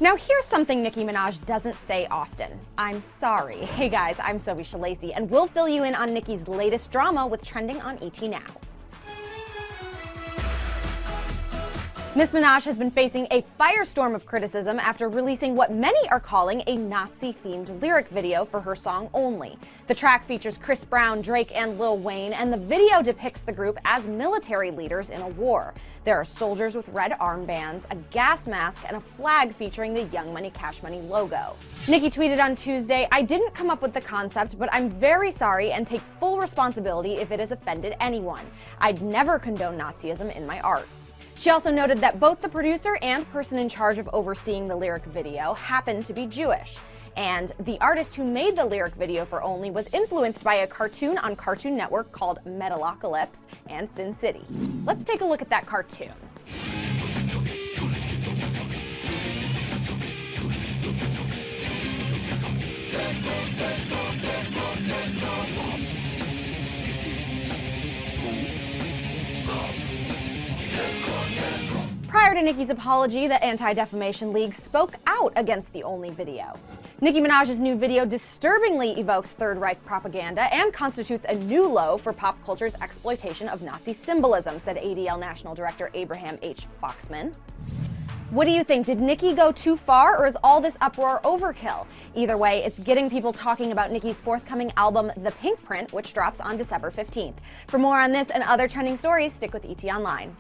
Now here's something Nicki Minaj doesn't say often. I'm sorry. Hey guys, I'm Sophie Lacey, and we'll fill you in on Nicki's latest drama with trending on ET Now. Ms. Minaj has been facing a firestorm of criticism after releasing what many are calling a Nazi-themed lyric video for her song Only. The track features Chris Brown, Drake, and Lil Wayne, and the video depicts the group as military leaders in a war. There are soldiers with red armbands, a gas mask, and a flag featuring the Young Money Cash Money logo. Nicki tweeted on Tuesday, "I didn't come up with the concept, but I'm very sorry and take full responsibility if it has offended anyone. I'd never condone Nazism in my art." She also noted that both the producer and person in charge of overseeing the lyric video happened to be Jewish. And the artist who made the lyric video for Only was influenced by a cartoon on Cartoon Network called Metalocalypse and Sin City. Let's take a look at that cartoon. Prior to Nicki's apology, the Anti-Defamation League spoke out against the Only video. Nicki Minaj's new video disturbingly evokes Third Reich propaganda and constitutes a new low for pop culture's exploitation of Nazi symbolism, said ADL National Director Abraham H. Foxman. What do you think? Did Nicki go too far, or is all this uproar overkill? Either way, it's getting people talking about Nicki's forthcoming album, The Pink Print, which drops on December 15th. For more on this and other trending stories, stick with ET Online.